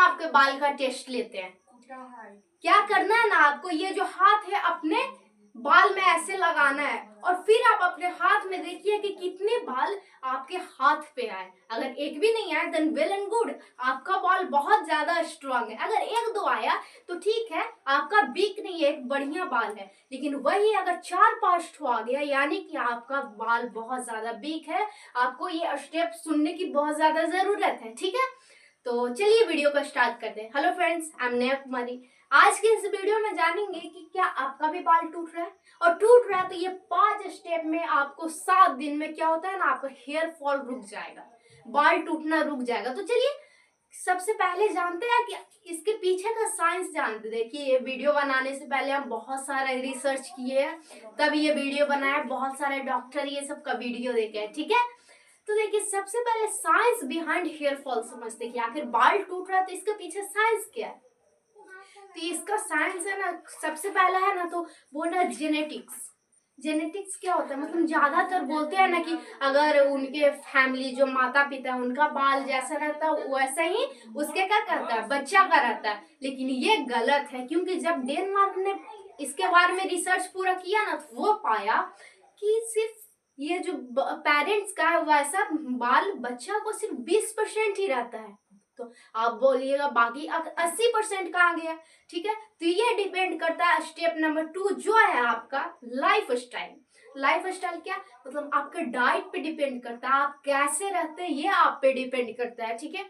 हम आपके बाल का टेस्ट लेते हैं। क्या करना है ना, आपको ये जो हाथ है अपने बाल में ऐसे लगाना है और फिर आप अपने हाथ में देखिए कि कितने बाल आपके हाथ पे आए। अगर एक भी नहीं आया देन वेल एंड गुड, आपका बाल बहुत ज्यादा स्ट्रांग है। अगर एक दो आया तो ठीक है, आपका वीक नहीं है, एक बढ़िया बाल है। लेकिन वही अगर 4-5 ठो आ गया यानी कि आपका बाल बहुत ज्यादा वीक है। आपको ये स्टेप सुनने की बहुत ज्यादा जरूरत है, ठीक है। तो चलिए वीडियो को स्टार्ट करते हैं। Hello friends, I am Neha Kumari. आज के इस वीडियो में जानेंगे कि क्या आपका भी बाल टूट रहा है, और टूट रहा है तो ये 5 स्टेप में आपको 7 दिन में क्या होता है ना, आपका हेयर फॉल रुक जाएगा, बाल टूटना रुक जाएगा। तो चलिए सबसे पहले जानते हैं कि इसके पीछे का साइंस जानते। देखिए ये वीडियो बनाने से पहले हम बहुत सारा रिसर्च किए हैं, तब ये वीडियो बनाया। बहुत सारे डॉक्टर ये सब का वीडियो देखे हैं, ठीक है। तो देखिए सबसे पहले साइंस बिहाइंड हेयर फॉल समझते कि आखिर बाल टूट रहा है तो इसके पीछे साइंस क्या है। तो इसका साइंस है ना, सबसे पहला है ना तो वो ना जेनेटिक्स। जेनेटिक्स क्या होता है, मतलब ज्यादातर बोलते हैं ना कि अगर उनके फैमिली जो माता पिता है उनका बाल जैसा रहता है वैसा ही उसके क्या करता है, बच्चा का रहता है। लेकिन ये गलत है, क्योंकि जब डेनमार्क ने इसके बारे में रिसर्च पूरा किया ना तो वो पाया कि सिर्फ ये जो पेरेंट्स का है वैसा बाल बच्चा को सिर्फ 20% ही रहता है। तो आप बोलिएगा बाकी 80% कहाँ गया, ठीक है। तो ये डिपेंड करता है स्टेप नंबर 2 जो है आपका लाइफ स्टाइल। लाइफ स्टाइल क्या मतलब आपके डाइट पे डिपेंड करता है, आप कैसे रहते हैं ये आप पे डिपेंड करता है, ठीक है।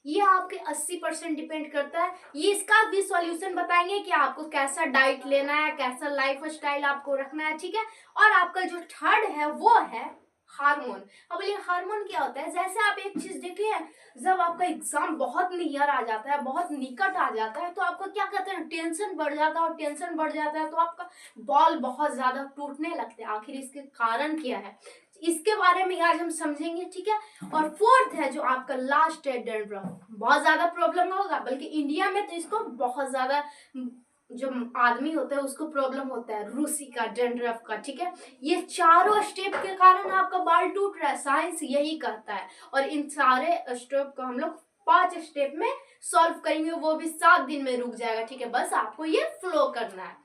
ये आपके 80% डिपेंड करता है। ये इसका भी सॉल्यूशन बताएंगे कि आपको कैसा डाइट लेना है, कैसा लाइफ स्टाइल आपको रखना है, ठीक है। और आपका जो थर्ड है वो है हार्मोन। अब ये हार्मोन क्या होता है, जैसे आप एक चीज देखिए, जब आपका एग्जाम बहुत नियर आ जाता है, बहुत निकट आ जाता है, तो आपको क्या कहते हैं, टेंशन बढ़ जाता है। और टेंशन बढ़ जाता है तो आपका बाल बहुत ज्यादा टूटने लगते हैं। आखिर इसके कारण क्या है, इसके बारे में आज हम समझेंगे, ठीक है। और फोर्थ है जो आपका लास्ट है डैंड्रफ। बहुत ज्यादा प्रॉब्लम होगा, बल्कि इंडिया में तो इसको बहुत ज्यादा जो आदमी होता है उसको प्रॉब्लम होता है, रूसी का, डैंड्रफ का, ठीक है। ये चारों स्टेप के कारण आपका बाल टूट रहा है, साइंस यही कहता है। और इन सारे स्टेप को हम लोग 5 स्टेप में सॉल्व करेंगे, वो भी 7 दिन में रुक जाएगा, ठीक है। बस आपको ये फ्लो करना है।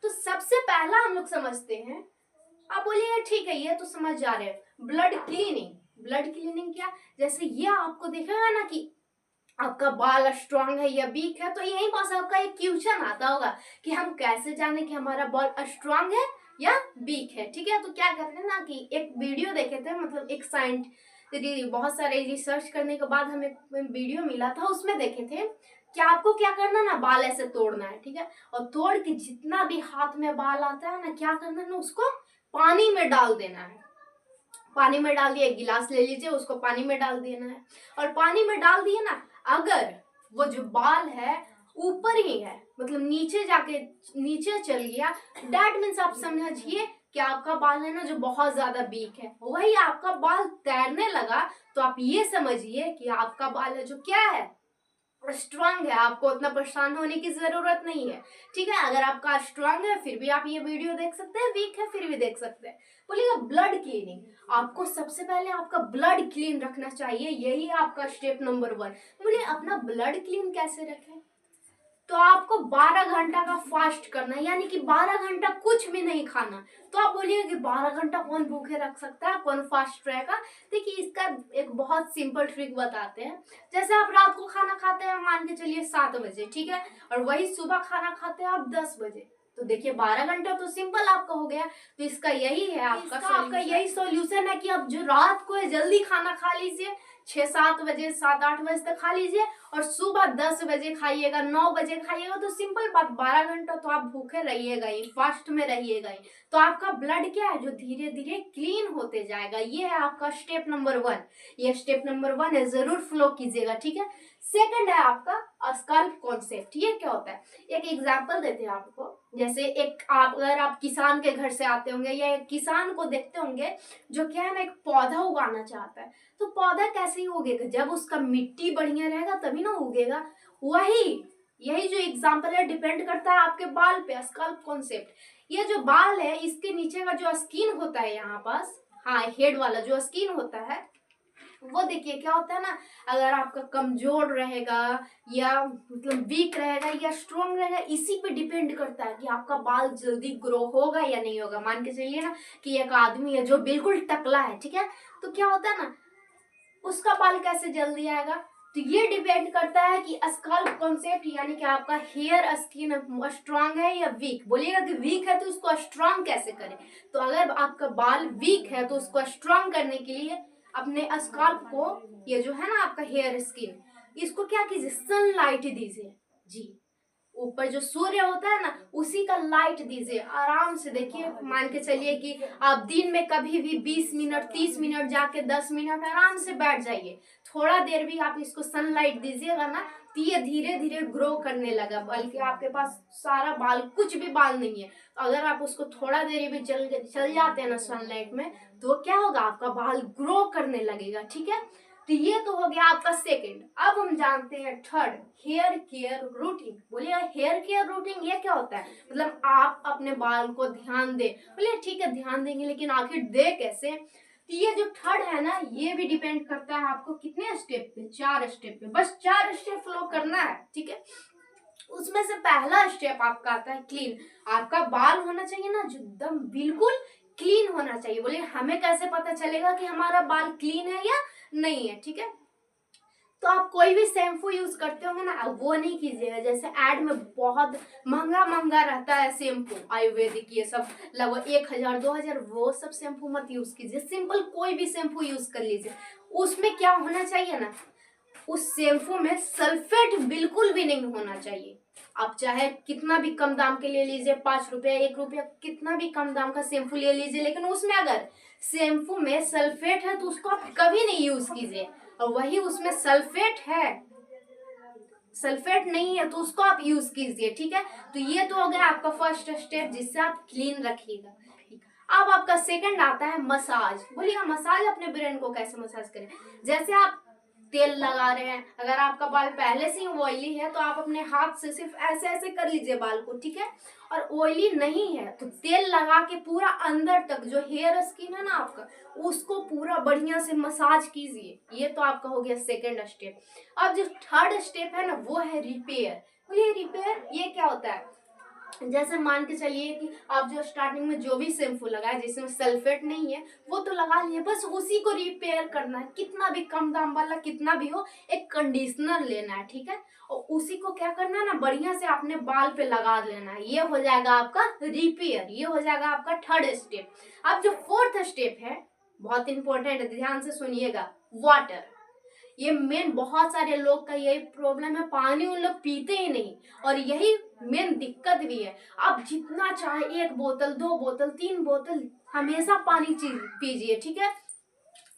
तो सबसे पहला हम लोग समझते हैं, आप बोलिए ठीक है ये तो समझ जा रहे हैं, ब्लड क्लीनिंग। ब्लड क्लीनिंग क्या, जैसे ये आपको देखेगा ना कि आपका बाल स्ट्रांग है या वीक है, तो यही पास आपका एक क्वेश्चन आता होगा कि हम कैसे जाने कि हमारा बाल स्ट्रांग है या वीक है, ठीक है। तो क्या करते हैं ना कि एक वीडियो देखे थे, मतलब एक बहुत सारे रिसर्च करने के बाद हमें वीडियो मिला था, उसमें देखे थे कि आपको क्या करना ना, बाल ऐसे तोड़ना है, ठीक है। और तोड़ के जितना भी हाथ में बाल आता है ना, क्या करना है ना, उसको पानी में डाल देना है। पानी में डाल दिया, एक गिलास ले लीजिए, उसको पानी में डाल देना है। और पानी में डाल दिए ना, अगर वो जो बाल है ऊपर ही है, मतलब नीचे जाके नीचे चल गया, दैट मीन्स आप समझिए कि आपका बाल है ना जो बहुत ज्यादा वीक है। वही आपका बाल तैरने लगा तो आप ये समझिए कि आपका बाल है जो क्या है, स्ट्रांग है। आपको उतना परेशान होने की जरूरत नहीं है, ठीक है। अगर आपका स्ट्रांग है फिर भी आप ये वीडियो देख सकते हैं, वीक है फिर भी देख सकते हैं। बोलिएगा ब्लड क्लीनिंग, आपको सबसे पहले आपका ब्लड क्लीन रखना चाहिए, यही आपका स्टेप नंबर 1। बोलिए अपना ब्लड क्लीन कैसे रखें, तो आपको 12 घंटा का फास्ट करना है, यानी कि 12 घंटा कुछ भी नहीं खाना। तो आप बोलिएगा कि 12 घंटा कौन भूखे रख सकता है, कौन फास्ट रहेगा। देखिए इसका एक बहुत सिंपल ट्रिक बताते हैं। जैसे आप रात को खाना खाते हैं मान के चलिए 7 बजे, ठीक है, और वही सुबह खाना खाते हैं आप 10 बजे, तो देखिए 12 घंटा तो सिंपल आपका हो गया। तो इसका यही है आपका यही सॉल्यूशन है कि आप जो रात को है जल्दी खाना खा लीजिए, 6-7 बजे 7-8 बजे तक खा लीजिए, और सुबह 10 बजे खाइएगा, 9 बजे खाइएगा। तो सिंपल बात, 12 घंटा तो आप भूखे रहिएगा ही, फास्ट में रहिएगा ही। तो आपका ब्लड क्या है जो धीरे धीरे क्लीन होते जाएगा। ये है आपका स्टेप नंबर 1। ये स्टेप नंबर 1 है, जरूर फॉलो कीजिएगा, ठीक है। सेकंड है आपका स्कल्प कॉन्सेप्ट। ये क्या होता है, एक एग्जांपल देते हैं आपको। जैसे एक अगर आप किसान के घर से आते होंगे या एक किसान को देखते होंगे जो क्या है ना, एक पौधा उगाना चाहता है। तो पौधा कैसे ही उगेगा, जब उसका मिट्टी बढ़िया रहेगा तभी ना उगेगा। यही जो एग्जांपल है डिपेंड करता है आपके बाल पे, स्कल्प कॉन्सेप्ट। ये जो बाल है इसके नीचे का जो स्किन होता है यहाँ पास, हाँ हेड वाला जो स्किन होता है, वो देखिए क्या होता है ना, अगर आपका कमजोर रहेगा या मतलब वीक रहेगा या स्ट्रॉन्ग रहेगा, इसी पे डिपेंड करता है कि आपका बाल जल्दी ग्रो होगा या नहीं होगा। मान के चलिए ना कि एक आदमी है जो बिल्कुल टकला है, ठीक है, तो क्या होता है ना, उसका बाल कैसे जल्दी आएगा। तो ये डिपेंड करता है कि स्कैल्प कॉन्सेप्ट, यानी कि आपका हेयर स्किन स्ट्रांग है या वीक। बोलिएगा कि वीक है तो उसको स्ट्रांग कैसे करें। तो अगर आपका बाल वीक है तो उसको स्ट्रांग करने के लिए अपने स्कैल्प को, ये जो है ना आपका हेयर स्किन, इसको क्या कीजिए, सनलाइट दीजिए। जी, ऊपर जो सूर्य होता है ना उसी का लाइट दीजिए, आराम से देखिए। मान के चलिए कि आप दिन में कभी भी 20 मिनट 30 मिनट जाके 10 मिनट आराम से बैठ जाइए। थोड़ा देर भी आप इसको सनलाइट दीजिएगा ना तो ये धीरे धीरे ग्रो करने लगा। बल्कि आपके पास सारा बाल, कुछ भी बाल नहीं है, तो अगर आप उसको थोड़ा देर भी चल जाते हैं ना सनलाइट में, तो क्या होगा, आपका बाल ग्रो करने लगेगा। ठीक है, तो ये तो हो गया आपका सेकंड। अब हम जानते हैं थर्ड, हेयर केयर रूटीन। बोलिए हेयर केयर रूटीन ये क्या होता है, मतलब आप अपने बाल को ध्यान दे। बोलिए ठीक है ध्यान देंगे, लेकिन आखिर दे कैसे। तो ये जो थर्ड है ना, ये भी डिपेंड करता है आपको कितने स्टेप पे, 4 स्टेप पे, बस 4 स्टेप फॉलो करना है। ठीक है, उसमें से पहला स्टेप आपका आता है क्लीन। आपका बाल होना चाहिए ना जो एकदम बिल्कुल क्लीन होना चाहिए। बोलिए हमें कैसे पता चलेगा कि हमारा बाल क्लीन है या नहीं है। ठीक है, तो आप कोई भी शैम्पू यूज करते होंगे ना, वो नहीं कीजिएगा। जैसे एड में बहुत महंगा महंगा रहता है शैम्पू, आयुर्वेदिक ये सब, लगभग 1000 2000, वो सब शैम्पू मत यूज कीजिए। सिंपल कोई भी शैम्पू यूज कर लीजिए। उसमें क्या होना चाहिए ना, उस शैम्पू में सल्फेट बिल्कुल भी नहीं होना चाहिए। आप चाहे कितना भी कम दाम के ले लीजिए, 5 रुपया 1 रुपया, कितना भी कम दाम का शैम्पू ले लीजिए, लेकिन उसमें अगर शैम्पू में सल्फेट है तो उसको आप कभी नहीं यूज कीजिए। और वही उसमें सल्फेट है, सल्फेट नहीं है तो उसको आप यूज कीजिए। ठीक है, तो ये तो हो गया आपका फर्स्ट स्टेप जिससे आप क्लीन रखिएगा। अब आपका सेकंड आता है मसाज। बोलिएगा मसाज अपने ब्रेन को कैसे मसाज करें। जैसे आप तेल लगा रहे हैं, अगर आपका बाल पहले से ही ऑयली है तो आप अपने हाथ से सिर्फ ऐसे ऐसे कर लीजिए बाल को। ठीक है, और ऑयली नहीं है तो तेल लगा के पूरा अंदर तक जो हेयर स्किन है ना आपका, उसको पूरा बढ़िया से मसाज कीजिए। ये तो आपका हो गया सेकंड स्टेप। अब जो थर्ड स्टेप है ना वो है रिपेयर। बोलिए रिपेयर ये क्या होता है। जैसे मान के चलिए कि आप जो स्टार्टिंग में जो भी शैम्पू लगाए जिसमें सल्फेट नहीं है वो तो लगा लिए, बस उसी को रिपेयर करना है। कितना भी कम दाम वाला कितना भी हो, एक कंडीशनर लेना है। ठीक है, और उसी को क्या करना है ना, बढ़िया से अपने बाल पे लगा लेना है। ये हो जाएगा आपका रिपेयर, ये हो जाएगा आपका थर्ड स्टेप। अब जो फोर्थ स्टेप है बहुत इंपॉर्टेंट है, ध्यान से सुनिएगा, वाटर। ये मेन बहुत सारे लोग का यही प्रॉब्लम है, पानी उन लोग पीते ही नहीं, और यही मेन दिक्कत भी है। आप जितना चाहे 1 बोतल 2 बोतल 3 बोतल हमेशा पानी पीजिए। ठीक है,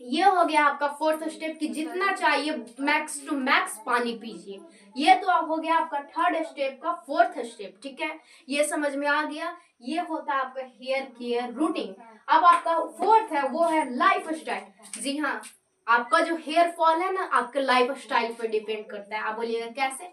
ये हो गया आपका फोर्थ स्टेप कि जितना चाहिए मैक्स टू मैक्स पानी पीजिए। ये तो हो गया आपका थर्ड स्टेप का फोर्थ स्टेप। ठीक है, ये समझ में आ गया। ये होता है आपका हेयर केयर रूटीन। अब आपका फोर्थ है वो है लाइफ स्टाइल। जी हाँ, आपका जो हेयर फॉल है ना आपके लाइफ स्टाइल पर डिपेंड करता है। आप बोलिएगा कैसे।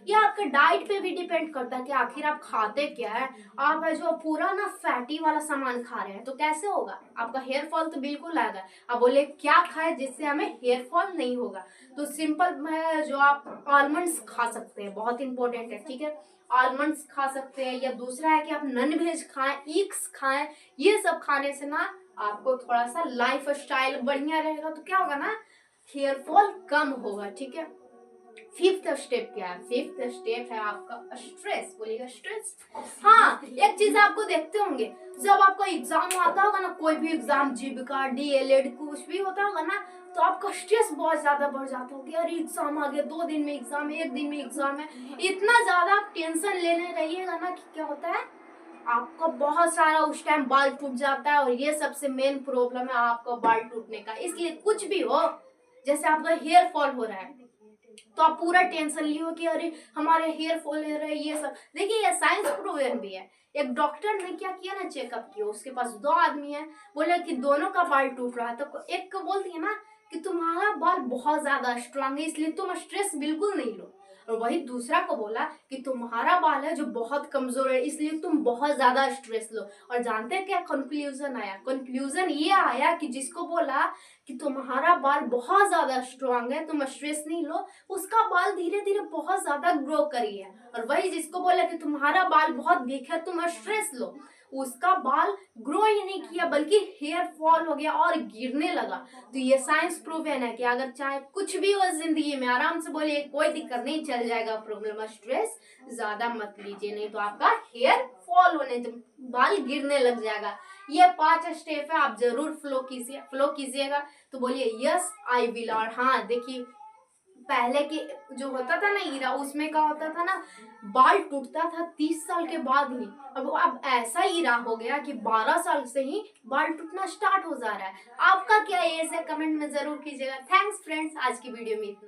ये आपके डाइट पे भी डिपेंड करता है कि आखिर आप खाते क्या है। आप है जो पूरा ना फैटी वाला सामान खा रहे हैं तो कैसे होगा, आपका हेयर फॉल तो बिल्कुल आएगा। आप बोले क्या खाए जिससे हमें हेयर फॉल नहीं होगा, तो सिंपल है जो आप आलमंड्स खा सकते हैं, बहुत इंपॉर्टेंट है। ठीक है, आलमंड्स खा सकते हैं, या दूसरा है कि आप नॉन वेज खाएं, ईक्स खाएं। ये सब खाने से ना आपको थोड़ा सा लाइफ स्टाइल बढ़िया रहेगा, तो क्या होगा ना, हेयर फॉल कम होगा। ठीक है, फिफ्थ स्टेप क्या है, फिफ्थ स्टेप है आपका स्ट्रेस। बोलिएगा स्ट्रेस। हाँ, एक चीज आपको देखते होंगे, जब आपका एग्जाम आता होगा ना, कोई भी एग्जाम, जीविका डीएलएड कुछ भी होता होगा ना, तो आपका स्ट्रेस बहुत ज्यादा बढ़ जाता होगा। अरे एग्जाम आ गया, 2 दिन में एग्जाम है, 1 दिन में एग्जाम है। इतना ज्यादा आप टेंशन लेने रहिएगा ना कि क्या होता है, आपका बहुत सारा उस टाइम बाल टूट जाता है। और ये सबसे मेन प्रॉब्लम है आपका बाल टूटने का। इसलिए कुछ भी हो, जैसे आपका हेयर फॉल हो रहा है तो आप पूरा टेंशन लियो कि अरे हमारे हेयर फॉल हो रहा है। ये सब देखिए, ये साइंस प्रूवन भी है। एक डॉक्टर ने क्या किया ना, चेकअप किया, उसके पास 2 आदमी है, बोले कि दोनों का बाल टूट रहा है। तो एक को बोलती है ना कि तुम्हारा बाल बहुत ज्यादा स्ट्रांग है इसलिए तुम स्ट्रेस बिल्कुल नहीं लो। और वही दूसरा को बोला कि तुम्हारा बाल है जो बहुत कमजोर है, इसलिए तुम बहुत ज्यादा स्ट्रेस लो। और जानते हैं क्या कंक्लूजन आया? कंक्लूजन ये आया कि जिसको बोला कि तुम्हारा बाल बहुत ज्यादा स्ट्रांग है, तुम स्ट्रेस नहीं लो, उसका बाल धीरे धीरे बहुत ज्यादा ग्रो करी है। और वही जिसको बोला कि तुम्हारा बाल बहुत वीक है, तुम स्ट्रेस लो, उसका बाल ग्रो ही नहीं किया बल्कि हेयर फॉल हो गया और गिरने लगा। तो ये साइंस प्रूवन है कि अगर चाहे कुछ भी हो जिंदगी में, आराम से बोलिए कोई दिक्कत नहीं, चल जाएगा प्रॉब्लम। स्ट्रेस ज्यादा मत लीजिए, नहीं तो आपका हेयर फॉल होने, तो बाल गिरने लग जाएगा। ये 5 स्टेप है, आप जरूर फॉलो कीजिएगा। तो बोलिए यस आई विल। और हाँ देखिए, पहले के जो होता था ना ईरा, उसमें क्या होता था ना, बाल टूटता था 30 साल के बाद ही। अब ऐसा ईरा हो गया कि 12 साल से ही बाल टूटना स्टार्ट हो जा रहा है। आपका क्या एज है, कमेंट में जरूर कीजिएगा। थैंक्स फ्रेंड्स, आज की वीडियो में इतना।